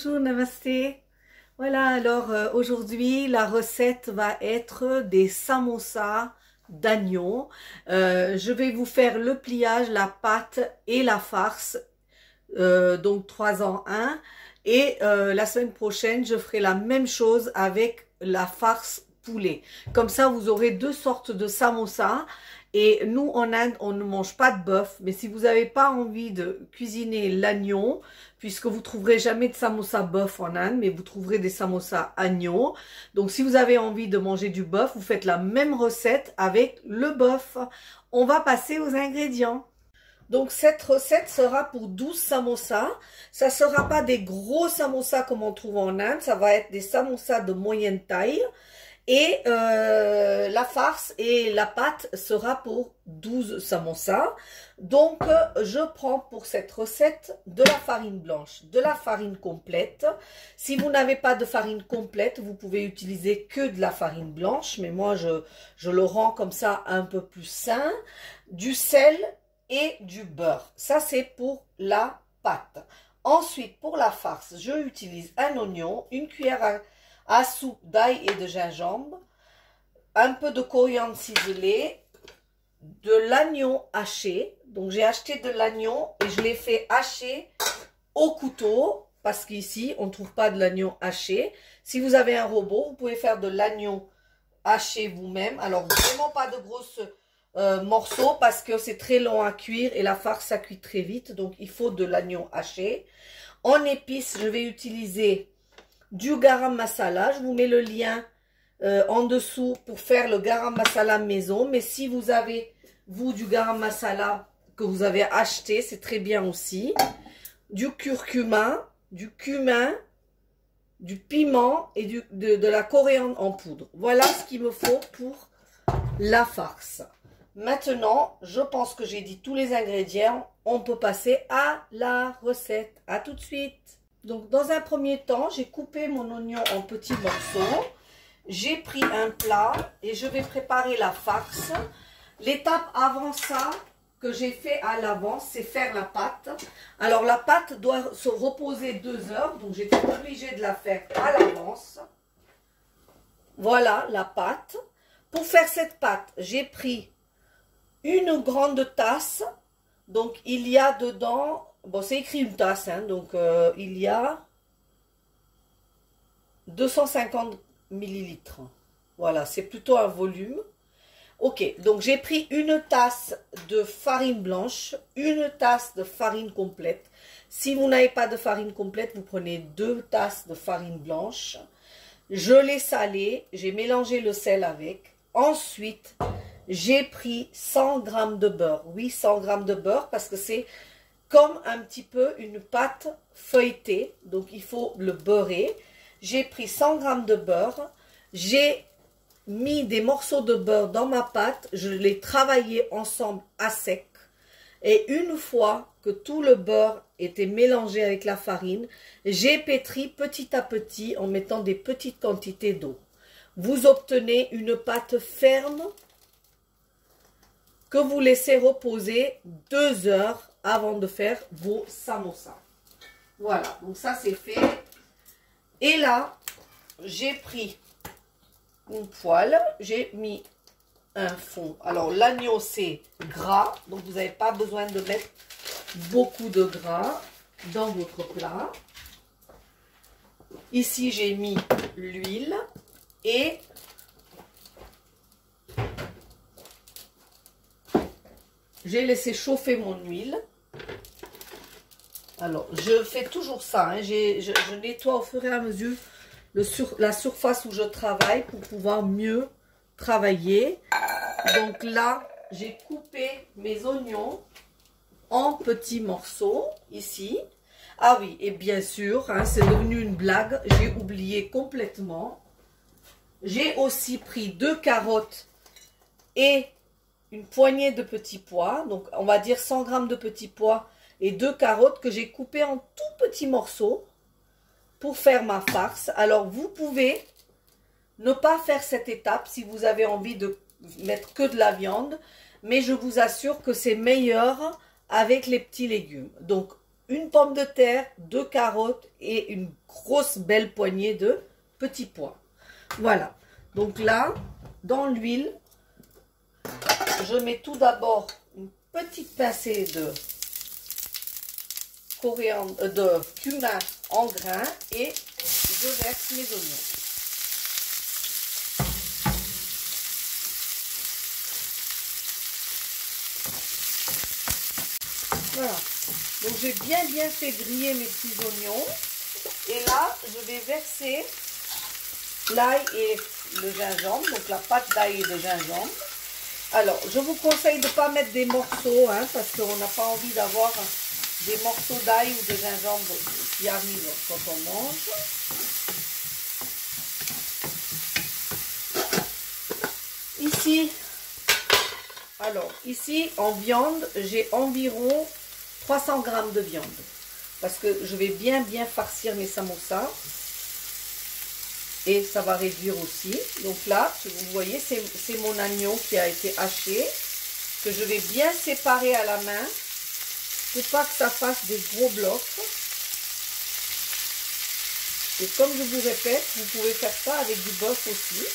Bonjour, namasté. Voilà, alors aujourd'hui la recette va être des samosas d'agneau. Je vais vous faire le pliage, la pâte et la farce, donc 3 en 1. Et la semaine prochaine, je ferai la même chose avec la farce poulet. Comme ça, vous aurez deux sortes de samosas. Et nous, en Inde, on ne mange pas de bœuf. Mais si vous n'avez pas envie de cuisiner l'agneau, puisque vous trouverez jamais de samosa bœuf en Inde, mais vous trouverez des samosas agneau. Donc, si vous avez envie de manger du bœuf, vous faites la même recette avec le bœuf. On va passer aux ingrédients. Donc, cette recette sera pour 12 samosas. Ça ne sera pas des gros samosas comme on trouve en Inde. Ça va être des samosas de moyenne taille. Et la farce et la pâte sera pour 12 samosas. Donc, je prends pour cette recette de la farine blanche, de la farine complète. Si vous n'avez pas de farine complète, vous pouvez utiliser que de la farine blanche. Mais moi, je le rends comme ça un peu plus sain. Du sel et du beurre. Ça, c'est pour la pâte. Ensuite, pour la farce, je utilise un oignon, une cuillère à soupe d'ail et de gingembre, un peu de coriandre ciselé, de l'oignon haché. Donc, j'ai acheté de l'oignon et je l'ai fait hacher au couteau parce qu'ici, on ne trouve pas de l'oignon haché. Si vous avez un robot, vous pouvez faire de l'oignon haché vous-même. Alors, vraiment pas de grosses morceaux parce que c'est très long à cuire et la farce, ça cuit très vite. Donc, il faut de l'oignon haché. En épices, je vais utiliser du garam masala. Je vous mets le lien en dessous pour faire le garam masala maison. Mais si vous avez, vous, du garam masala que vous avez acheté, c'est très bien aussi. Du curcuma, du cumin, du piment et de la coriandre en poudre. Voilà ce qu'il me faut pour la farce. Maintenant, je pense que j'ai dit tous les ingrédients. On peut passer à la recette. À tout de suite. Donc, dans un premier temps, j'ai coupé mon oignon en petits morceaux. J'ai pris un plat et je vais préparer la farce. L'étape avant ça que j'ai fait à l'avance, c'est faire la pâte. Alors, la pâte doit se reposer 2 heures. Donc, j'étais obligée de la faire à l'avance. Voilà la pâte. Pour faire cette pâte, j'ai pris une grande tasse. Donc, il y a dedans... Bon, c'est écrit une tasse, hein, donc il y a 250 millilitres. Voilà, c'est plutôt un volume. Ok, donc j'ai pris une tasse de farine blanche, une tasse de farine complète. Si vous n'avez pas de farine complète, vous prenez 2 tasses de farine blanche. Je l'ai salée, j'ai mélangé le sel avec. Ensuite, j'ai pris 100 g de beurre. Oui, 100 g de beurre parce que c'est comme un petit peu une pâte feuilletée. Donc, il faut le beurrer. J'ai pris 100 g de beurre. J'ai mis des morceaux de beurre dans ma pâte. Je les travaillé ensemble à sec. Et une fois que tout le beurre était mélangé avec la farine, j'ai pétri petit à petit en mettant des petites quantités d'eau. Vous obtenez une pâte ferme que vous laissez reposer 2 heures avant de faire vos samosas. Voilà, donc ça c'est fait. Et là, j'ai pris une poêle, j'ai mis un fond. Alors l'agneau c'est gras, donc vous n'avez pas besoin de mettre beaucoup de gras dans votre plat. Ici j'ai mis l'huile et j'ai laissé chauffer mon huile. Alors, je fais toujours ça. Hein. Je nettoie au fur et à mesure la surface où je travaille pour pouvoir mieux travailler. Donc là, j'ai coupé mes oignons en petits morceaux, ici. Ah oui, et bien sûr, hein, c'est devenu une blague. J'ai oublié complètement. J'ai aussi pris 2 carottes et une poignée de petits pois, donc on va dire 100 g de petits pois et 2 carottes que j'ai coupées en tout petits morceaux pour faire ma farce. Alors vous pouvez ne pas faire cette étape si vous avez envie de mettre que de la viande, mais je vous assure que c'est meilleur avec les petits légumes. Donc une pomme de terre, 2 carottes et une grosse belle poignée de petits pois. Voilà. Donc là, dans l'huile, je mets tout d'abord une petite pincée de coriandre, de cumin en grains et je verse mes oignons. Voilà. Donc j'ai bien fait griller mes petits oignons. Et là, je vais verser l'ail et le gingembre, donc la pâte d'ail et de gingembre. Alors, je vous conseille de ne pas mettre des morceaux, hein, parce qu'on n'a pas envie d'avoir des morceaux d'ail ou de gingembre qui arrivent quand on mange. Ici, en viande, j'ai environ 300 g de viande. Parce que je vais bien farcir mes samosas. Et ça va réduire aussi. Donc là, vous voyez, c'est mon agneau qui a été haché. Que je vais bien séparer à la main. Pour pas que ça fasse des gros blocs. Et comme je vous répète, vous pouvez faire ça avec du bœuf aussi.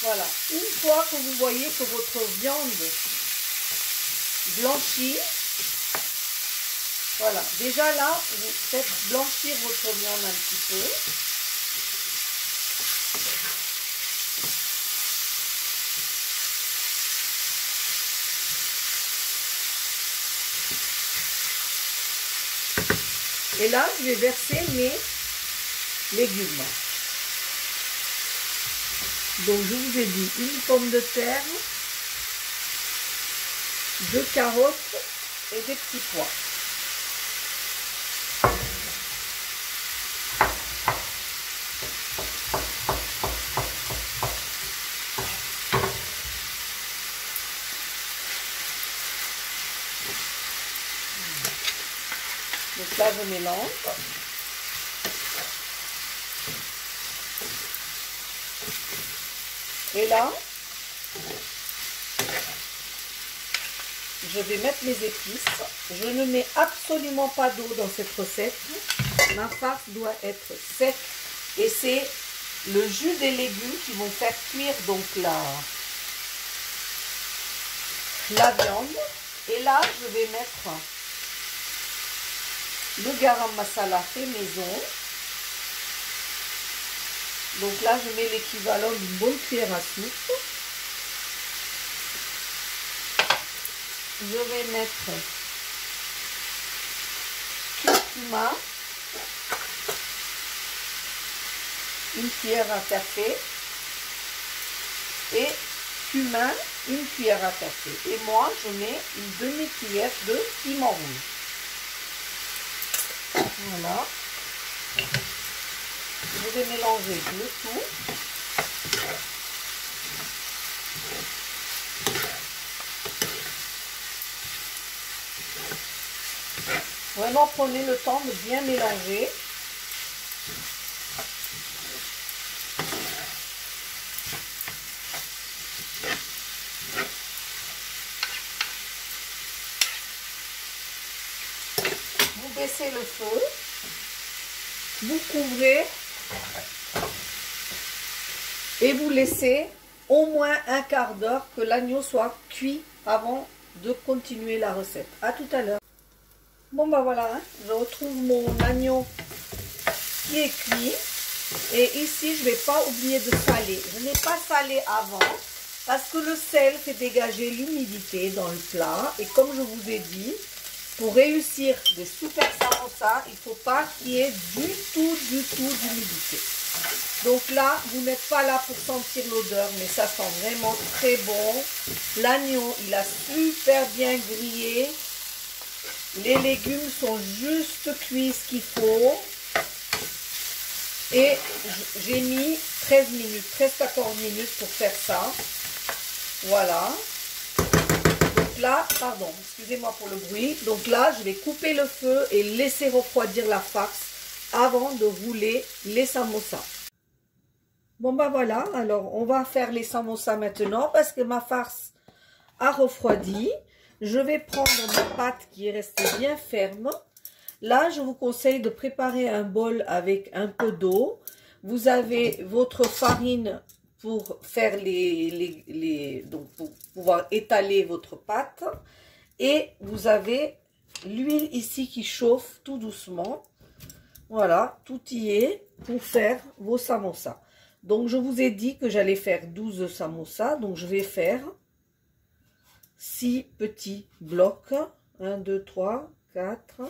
Voilà, une fois que vous voyez que votre viande blanchit, voilà, déjà là, vous faites blanchir votre viande un petit peu. Et là, je vais verser mes légumes. Donc, je vous ai dit une pomme de terre, 2 carottes et des petits pois. Donc là, je mélange. Et là, je vais mettre mes épices. Je ne mets absolument pas d'eau dans cette recette. Ma farce doit être sec. Et c'est le jus des légumes qui vont faire cuire donc la viande. Et là, je vais mettre le garam masala fait maison. Donc là, je mets l'équivalent d'une bonne cuillère à soupe. Je vais mettre curcuma, une cuillère à café et cumin, une cuillère à café. Et moi, je mets une demi-cuillère de piment rouge. Voilà. Je vais mélanger le tout. Vraiment, prenez le temps de bien mélanger. Vous baissez le feu. Vous couvrez et vous laissez au moins un quart d'heure que l'agneau soit cuit avant de continuer la recette. À tout à l'heure. Bon ben voilà, hein, je retrouve mon agneau qui est cuit. Et ici, je ne vais pas oublier de saler. Je n'ai pas salé avant parce que le sel fait dégager l'humidité dans le plat. Et comme je vous ai dit, pour réussir des super samosas, il ne faut pas qu'il y ait du tout d'humidité. Donc là, vous n'êtes pas là pour sentir l'odeur, mais ça sent vraiment très bon. L'agneau, il a super bien grillé. Les légumes sont juste cuits ce qu'il faut. Et j'ai mis 13 minutes, 13-14 minutes pour faire ça. Voilà. Donc là, pardon, excusez-moi pour le bruit. Donc là, je vais couper le feu et laisser refroidir la farce avant de rouler les samosas. Bon ben voilà, alors on va faire les samosas maintenant parce que ma farce a refroidi. Je vais prendre ma pâte qui est restée bien ferme. Là, je vous conseille de préparer un bol avec un peu d'eau. Vous avez votre farine pour faire donc pour pouvoir étaler votre pâte. Et vous avez l'huile ici qui chauffe tout doucement. Voilà, tout y est pour faire vos samosas. Donc, je vous ai dit que j'allais faire 12 samosas. Donc, je vais faire 6 petits blocs. 1, 2, 3, 4,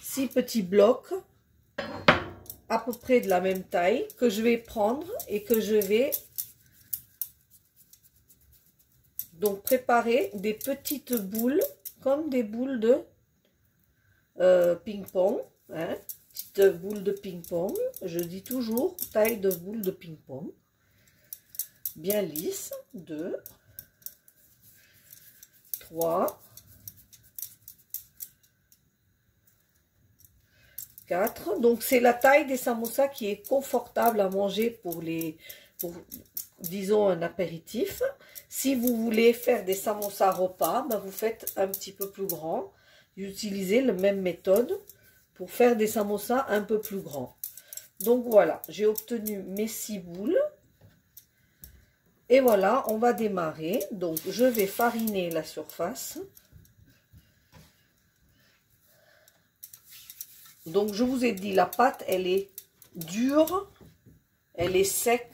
6 petits blocs à peu près de la même taille que je vais prendre et que je vais donc préparer des petites boules comme des boules de ping-pong. Hein, petite boule de ping-pong. Je dis toujours taille de boule de ping-pong. Bien lisse. 2, 3, 4. Donc c'est la taille des samosas qui est confortable à manger pour disons un apéritif. Si vous voulez faire des samosas repas, ben vous faites un petit peu plus grand. Utilisez la même méthode pour faire des samosas un peu plus grands. Donc voilà, j'ai obtenu mes 6 boules. Et voilà, on va démarrer. Donc je vais fariner la surface. Donc, je vous ai dit, la pâte, elle est dure, elle est sec,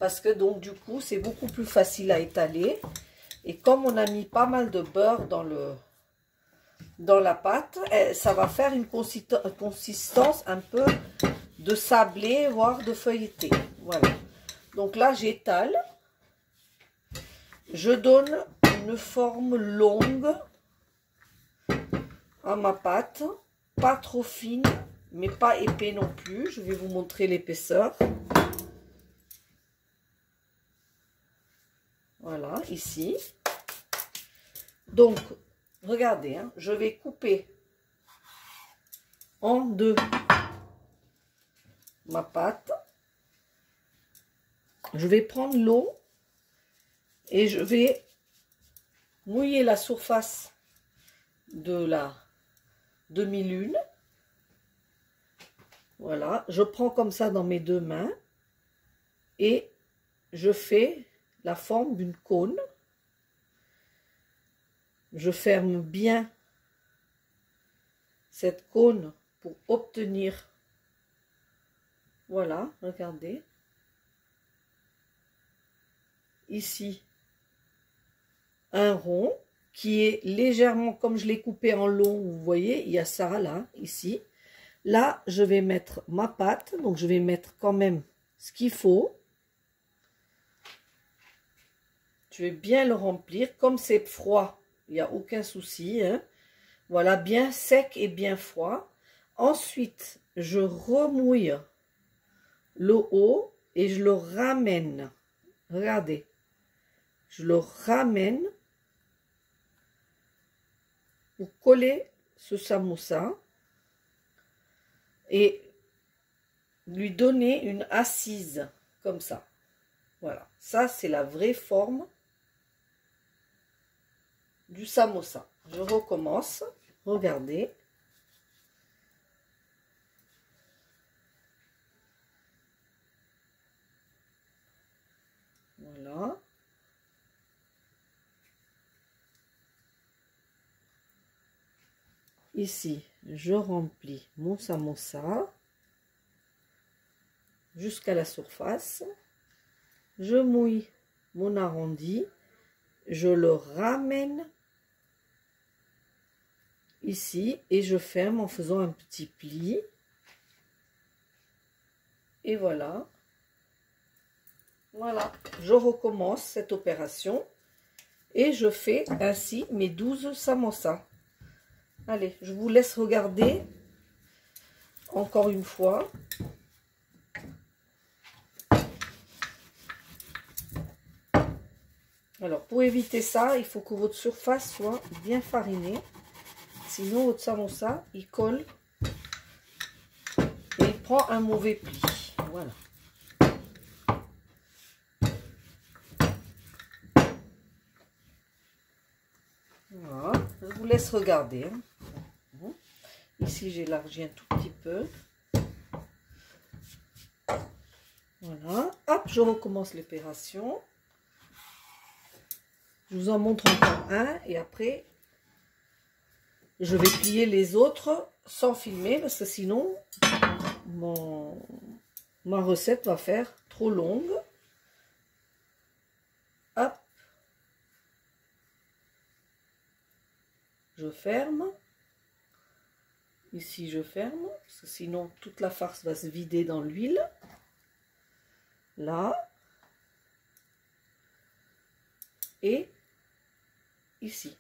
parce que donc, du coup, c'est beaucoup plus facile à étaler. Et comme on a mis pas mal de beurre dans la pâte, ça va faire une consistance un peu de sablé, voire de feuilleté. Voilà. Donc là, j'étale. Je donne une forme longue à ma pâte. Pas trop fine, mais pas épais non plus. Je vais vous montrer l'épaisseur. Voilà, ici. Donc, regardez, hein, je vais couper en deux ma pâte. Je vais prendre l'eau et je vais mouiller la surface de la demi-lune. Voilà, je prends comme ça dans mes deux mains et je fais la forme d'une cône. Je ferme bien cette cône pour obtenir, voilà, regardez, ici un rond qui est légèrement, comme je l'ai coupé en long, vous voyez, il y a ça là, ici. Là, je vais mettre ma pâte, donc je vais mettre quand même ce qu'il faut. Je vais bien le remplir, comme c'est froid, il n'y a aucun souci. Hein. Voilà, bien sec et bien froid. Ensuite, je remouille le haut et je le ramène. Regardez, je le ramène pour coller ce samosa et lui donner une assise comme ça. Voilà, ça c'est la vraie forme du samosa. Je recommence, regardez. Voilà. Ici, je remplis mon samosa jusqu'à la surface. Je mouille mon arrondi. Je le ramène ici et je ferme en faisant un petit pli. Et voilà. Voilà. Je recommence cette opération et je fais ainsi mes 12 samosas. Allez, je vous laisse regarder encore une fois. Alors, pour éviter ça, il faut que votre surface soit bien farinée. Sinon, votre samosa, il colle prends un mauvais pli. Voilà. Voilà. Je vous laisse regarder. Ici, j'élargis un tout petit peu. Voilà. Hop, je recommence l'opération. Je vous en montre encore un et après, je vais plier les autres sans filmer parce que sinon, ma recette va faire trop longue. Hop. Je ferme. Ici, je ferme parce que sinon, toute la farce va se vider dans l'huile. Là. Et ici.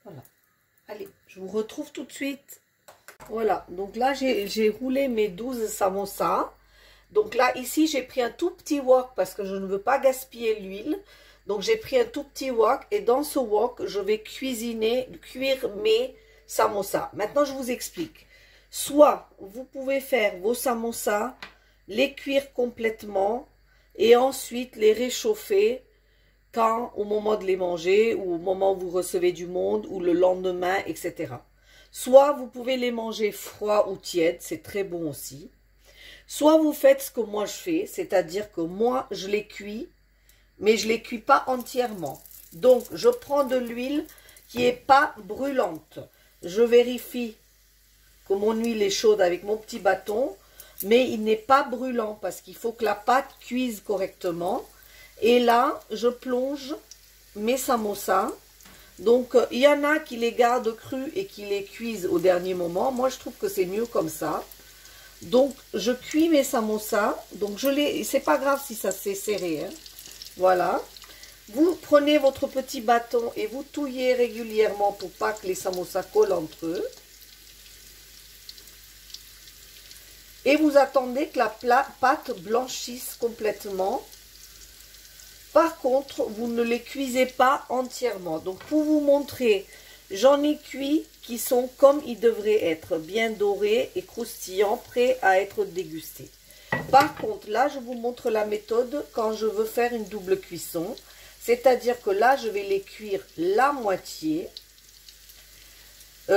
Voilà. Allez, je vous retrouve tout de suite. Voilà, donc là, j'ai roulé mes 12 samosas. Donc là, ici, j'ai pris un tout petit wok parce que je ne veux pas gaspiller l'huile. Donc, j'ai pris un tout petit wok et dans ce wok, je vais cuire mes samosas. Maintenant, je vous explique. Soit, vous pouvez faire vos samosas, les cuire complètement et ensuite les réchauffer au moment de les manger ou au moment où vous recevez du monde ou le lendemain, etc. Soit, vous pouvez les manger froids ou tièdes, c'est très bon aussi. Soit vous faites ce que moi je fais, c'est-à-dire que moi je les cuis, mais je ne les cuis pas entièrement. Donc je prends de l'huile qui n'est pas brûlante. Je vérifie que mon huile est chaude avec mon petit bâton, mais il n'est pas brûlant parce qu'il faut que la pâte cuise correctement. Et là, je plonge mes samosas. Donc il y en a qui les gardent crus et qui les cuisent au dernier moment. Moi je trouve que c'est mieux comme ça. Donc, je cuis mes samosas. Donc, c'est pas grave si ça s'est serré. Hein. Voilà. Vous prenez votre petit bâton et vous touillez régulièrement pour pas que les samosas collent entre eux. Et vous attendez que la pâte blanchisse complètement. Par contre, vous ne les cuisez pas entièrement. Donc, pour vous montrer, j'en ai cuit qui sont comme ils devraient être, bien dorés et croustillants, prêts à être dégustés. Par contre, là, je vous montre la méthode quand je veux faire une double cuisson. C'est-à-dire que là, je vais les cuire la moitié,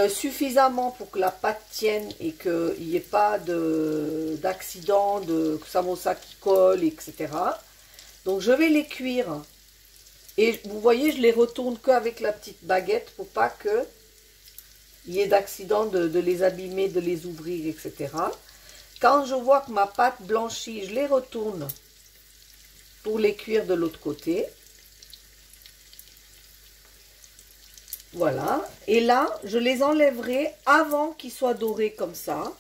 suffisamment pour que la pâte tienne et qu'il n'y ait pas d'accident, de samosa qui colle, etc. Donc, je vais les cuire. Et vous voyez, je les retourne qu'avec la petite baguette pour pas que il y ait d'accident de les abîmer, de les ouvrir, etc. Quand je vois que ma pâte blanchit, je les retourne pour les cuire de l'autre côté. Voilà. Et là, je les enlèverai avant qu'ils soient dorés comme ça.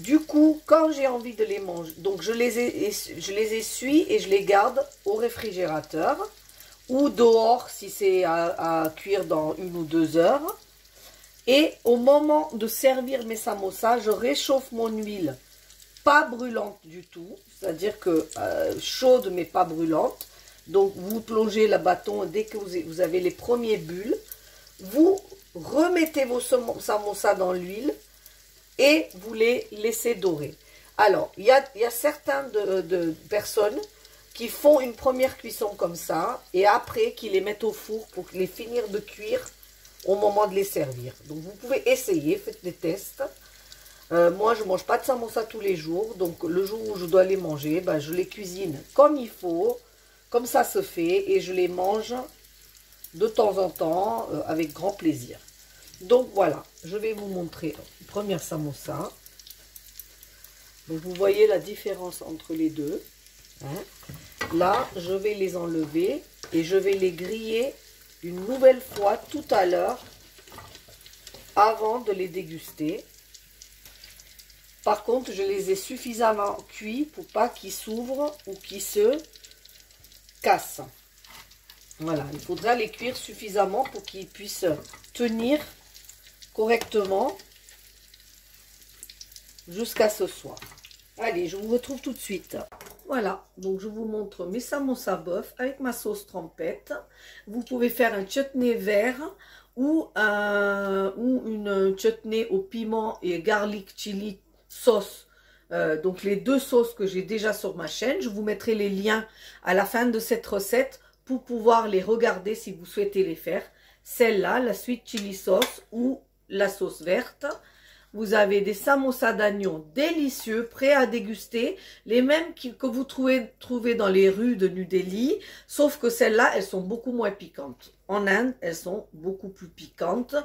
Du coup, quand j'ai envie de les manger, donc je les essuie et je les garde au réfrigérateur ou dehors si c'est à cuire dans 1 ou 2 heures. Et au moment de servir mes samosas, je réchauffe mon huile, pas brûlante du tout, c'est-à-dire que chaude mais pas brûlante. Donc vous plongez le bâton dès que vous avez les premiers bulles, vous remettez vos samosas dans l'huile et vous les laissez dorer. Alors, il y a certaines personnes qui font une première cuisson comme ça et après qui les mettent au four pour les finir de cuire au moment de les servir. Donc vous pouvez essayer, faites des tests. Moi je ne mange pas de samosa tous les jours, donc le jour où je dois les manger, ben, je les cuisine comme il faut, comme ça se fait, et je les mange de temps en temps avec grand plaisir. Donc voilà, je vais vous montrer une première samosa. Donc vous voyez la différence entre les deux. Hein. Là, je vais les enlever et je vais les griller une nouvelle fois tout à l'heure avant de les déguster. Par contre, je les ai suffisamment cuits pour pas qu'ils s'ouvrent ou qu'ils se cassent. Voilà, il faudra les cuire suffisamment pour qu'ils puissent tenir correctement. jusqu'à ce soir. Allez, je vous retrouve tout de suite. Voilà, donc je vous montre mes samosas bœuf avec ma sauce trompette. Vous pouvez faire un chutney vert ou une chutney au piment et garlic chili sauce. Donc les deux sauces que j'ai déjà sur ma chaîne. Je vous mettrai les liens à la fin de cette recette pour pouvoir les regarder si vous souhaitez les faire. Celle-là, la sweet chili sauce ou la sauce verte. Vous avez des samosas d'agneau délicieux, prêts à déguster, les mêmes que vous trouvez dans les rues de New Delhi, sauf que celles-là, elles sont beaucoup moins piquantes. En Inde, elles sont beaucoup plus piquantes,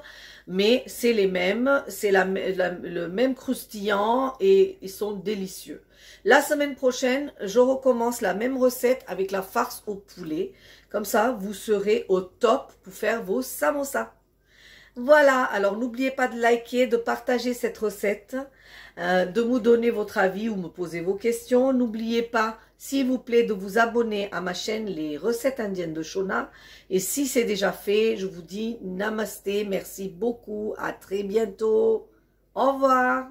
mais c'est les mêmes, c'est le même croustillant et ils sont délicieux. La semaine prochaine, je recommence la même recette avec la farce au poulet. Comme ça, vous serez au top pour faire vos samosas. Voilà, alors n'oubliez pas de liker, de partager cette recette, de me donner votre avis ou me poser vos questions. N'oubliez pas, s'il vous plaît, de vous abonner à ma chaîne Les Recettes Indiennes de Shona. Et si c'est déjà fait, je vous dis namasté, merci beaucoup, à très bientôt. Au revoir.